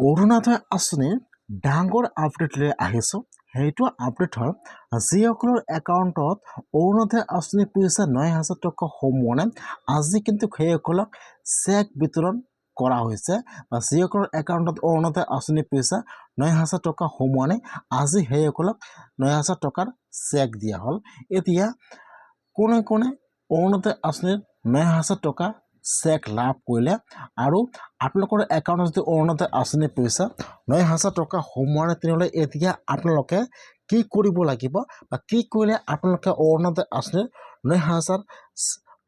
অৰুণোদয় আঁচনিৰ ডাঙৰ আপডেট লৈ আহিছোঁ। সেইটো আপডেট হ'ল যিসকলৰ একাউণ্টত অৰুণোদয় আঁচনি পইচা 9,000 টকা সোমোৱা নাই, আজি কিন্তু সেইসকলক চেক বিতৰণ কৰা হৈছে। বা যিসকলৰ একাউণ্টত অৰুণোদয় আঁচনি পইচা 9,000 টকা সোমোৱা নাই, আজি সেইসকলক 9,000 টকাৰ চেক দিয়া হ'ল। এতিয়া কোনে কোনে অৰুণোদয় আঁচনিৰ 9,000 টকা চেক লাভ কৰিলে আৰু আপোনালোকৰ একাউণ্টত যদি অৰুণোদয় আঁচনি পইচা 9,000 টকা সোমোৱা নাই, তেনেহ'লে এতিয়া আপোনালোকে কি কৰিব লাগিব বা কি কৰিলে আপোনালোকে অৰুণোদয় আঁচনিৰ 9,000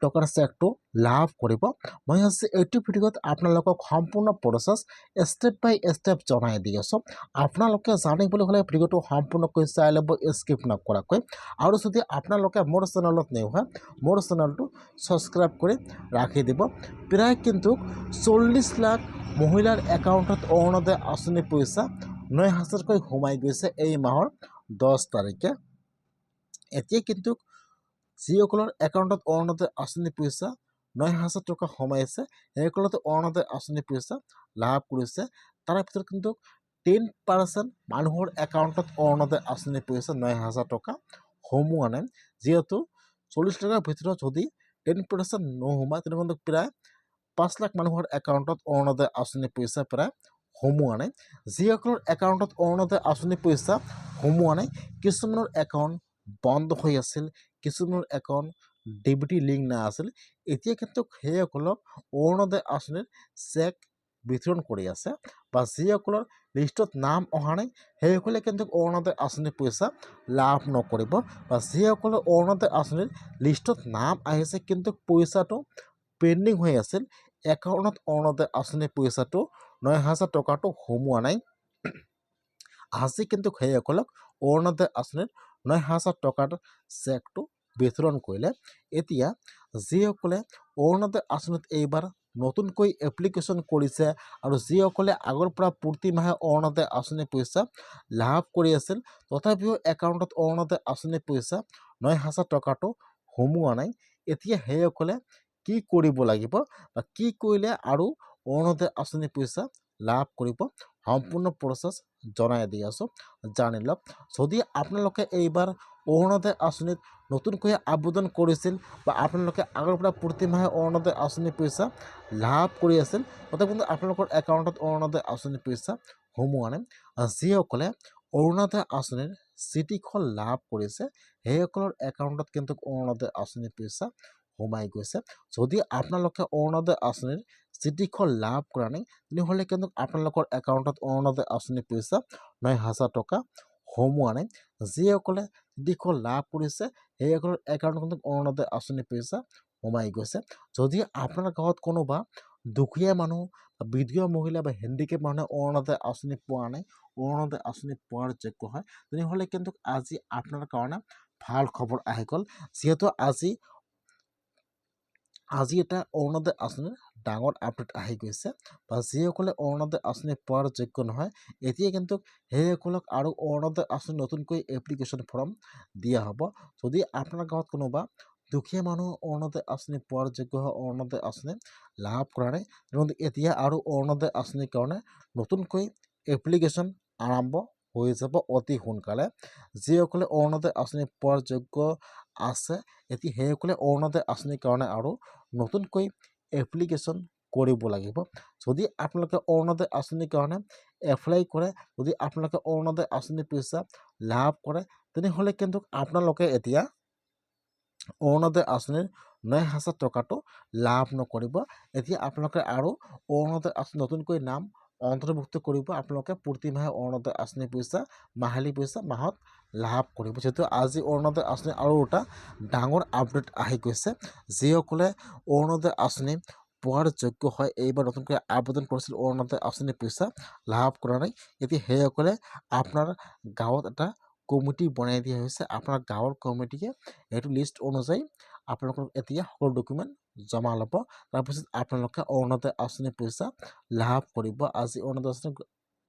টকাৰ চেকটো লাভ কৰিব। মই আজি এইটো ভিডিঅ'ত আপোনালোকক সম্পূৰ্ণ প্ৰচেছ ষ্টেপ বাই ষ্টেপ জনাই দি আছোঁ। আপোনালোকে জানিবলৈ হ'লে ভিডিঅ'টো সম্পূৰ্ণকৈ চাই ল'ব, স্কিপ নকৰাকৈ। আৰু যদি আপোনালোকে মোৰ চেনেলত নিউ হয়, মোৰ চেনেলটো ছাবস্ক্ৰাইব কৰি ৰাখি দিব। প্ৰায় কিন্তু 40 লাখ মহিলাৰ একাউণ্টত অৰুণোদয় আঁচনি পইচা 9,000কৈ সোমাই গৈছে এই মাহৰ 10 তাৰিখে। এতিয়া কিন্তু যিসকলৰ একাউণ্টত অৰুণোদয় আঁচনি পইচা 9,000 টকা সোমাইছে, সেইসকলতে অৰুণোদয় আঁচনি পইচা লাভ কৰিছে। তাৰ ভিতৰত কিন্তু 10% মানুহৰ একাউণ্টত অৰুণোদয় আঁচনি পইচা 9,000 টকা সোমোৱা নাই। যিহেতু 40 লাখৰ ভিতৰত যদি 10% নোসোমায়, তেনেহ'লে প্ৰায় 5 লাখ মানুহৰ একাউণ্টত অৰুণোদয় আঁচনি পইচা প্ৰায় সোমোৱা নাই। যিসকলৰ একাউণ্টত অৰুণোদয় আঁচনি পইচা সোমোৱা নাই, কিছুমানৰ একাউণ্ট বন্ধ হৈ আছিল, কিছুমানৰ একাউণ্ট ডিবিটি লিংক নাছিল, এতিয়া কিন্তু সেইসকলক অৰুণোদয় আঁচনিৰ চেক বিতৰণ কৰি আছে। বা যিসকলৰ লিষ্টত নাম অহা নাই, সেইসকলে কিন্তু অৰুণোদয় আঁচনিৰ পইচা লাভ নকৰিব। বা যিসকলৰ অৰুণোদয় আঁচনিৰ লিষ্টত নাম আহিছে কিন্তু পইচাটো পেণ্ডিং হৈ আছিল, একাউণ্টত অৰুণোদয় আঁচনিৰ পইচাটো 9,000 টকাটো সোমোৱা নাই, আজি কিন্তু সেইসকলক অৰুণোদয় আঁচনিৰ 9,000 টকাৰ চেকটো বিতৰণ কৰিলে। এতিয়া যিসকলে অৰুণোদয় আঁচনিত এইবাৰ নতুনকৈ এপ্লিকেশ্যন কৰিছে আৰু যিসকলে আগৰ পৰা প্ৰতি মাহে অৰুণোদয় আঁচনি পইচা লাভ কৰি আছিল, তথাপিও একাউণ্টত অৰুণোদয় আঁচনি পইচা 9,000 টকাটো সোমোৱা নাই, এতিয়া সেইসকলে কি কৰিব লাগিব বা কি কৰিলে আৰু অৰুণোদয় আঁচনি পইচা লাভ কৰিব, সম্পূৰ্ণ প্ৰচেছ জনাই দি আছোঁ, জানি লওক। যদি আপোনালোকে এইবাৰ অৰুণোদয় আঁচনিত নতুনকৈ আবেদন কৰিছিল বা আপোনালোকে আগৰ পৰা প্ৰতি মাহে অৰুণোদয় আঁচনি পইচা লাভ কৰি আছিল, তথাপি কিন্তু আপোনালোকৰ একাউণ্টত অৰুণোদয় আঁচনি পইচা সোমোৱা নাই, যিসকলে অৰুণোদয় আঁচনিৰ চিঠিখন লাভ কৰিছে, সেইসকলৰ একাউণ্টত কিন্তু অৰুণোদয় আঁচনি পইচা সোমাই গৈছে। যদি আপোনালোকে অৰুণোদয় আঁচনিৰ চিঠিখন লাভ কৰা নাই, তেনেহ'লে কিন্তু আপোনালোকৰ একাউণ্টত অৰুণোদয় আঁচনি পইচা 9,000 টকা সোমোৱা নাই। যিসকলে চিঠিখন লাভ কৰিছে, সেইসকলৰ একাউণ্টত কিন্তু অৰুণোদয় আঁচনি পইচা সোমাই গৈছে। যদি আপোনাৰ গাঁৱত কোনোবা দুখীয়া মানুহ, বিধৱা মহিলা বা হেণ্ডিকেপ মানুহে অৰুণোদয় আঁচনি পোৱা নাই, অৰুণোদয় আঁচনি পোৱাৰ যোগ্য হয়, তেনেহ'লে কিন্তু আজি আপোনাৰ কাৰণে ভাল খবৰ আহি গ'ল। যিহেতু আজি এটা অৰুণোদয় আঁচনিৰ ডাঙৰ আপডেট আহি গৈছে। বা যিসকলে অৰুণোদয় আঁচনি পোৱাৰ যোগ্য নহয়, এতিয়া কিন্তু সেইসকলক আৰু অৰুণোদয় আঁচনি নতুনকৈ এপ্লিকেশ্যন ফৰ্ম দিয়া হ'ব। যদি আপোনাৰ গাঁৱত কোনোবা দুখীয়া মানুহ অৰুণোদয় আঁচনি পোৱাৰ যোগ্য হয়, অৰুণোদয় আঁচনি লাভ কৰা নাই, তেনেহ'লে এতিয়া আৰু অৰুণোদয় আঁচনিৰ কাৰণে নতুনকৈ এপ্লিকেশ্যন আৰম্ভ হৈ যাব অতি সোনকালে। যিসকলে অৰুণোদয় আঁচনি পোৱাৰ যোগ্য আছে, এতিয়া সেইসকলে অৰুণোদয় আঁচনিৰ কাৰণে আৰু নতুনকৈ এপ্লিকেশ্যন কৰিব লাগিব। যদি আপোনালোকে অৰুণোদয় আঁচনিৰ কাৰণে এপ্লাই কৰে, যদি আপোনালোকে অৰুণোদয় আঁচনি পইচা লাভ কৰে, তেনেহ'লে কিন্তু আপোনালোকে এতিয়া অৰুণোদয় আঁচনিৰ 9,000 টকাটো লাভ নকৰিব। এতিয়া আপোনালোকে আৰু অৰুণোদয় আঁচনি নতুনকৈ নাম অন্তৰ্ভুক্ত কৰিব, আপোনালোকে প্ৰতি মাহে অৰুণোদয় আঁচনি পইচা মাহিলী পইচা মাহত লাভ কৰিব। যিহেতু আজি অৰুণোদয় আঁচনি আৰু এটা ডাঙৰ আপডেট আহি গৈছে। যিসকলে অৰুণোদয় আঁচনি পোৱাৰ যোগ্য হয়, এইবাৰ নতুনকৈ আবেদন কৰিছিল, অৰুণোদয় আঁচনি পইচা লাভ কৰা নাই, এতিয়া সেইসকলে আপোনাৰ গাঁৱত এটা কমিটি বনাই দিয়া হৈছে। আপোনাৰ গাঁৱৰ কমিটিয়ে এইটো লিষ্ট অনুযায়ী আপোনালোকক এতিয়া সকলো ডকুমেণ্ট জমা ল'ব, তাৰপিছত আপোনালোকে অৰুণোদয় আঁচনি পইচা লাভ কৰিব। আজি অৰুণোদয় আঁচনি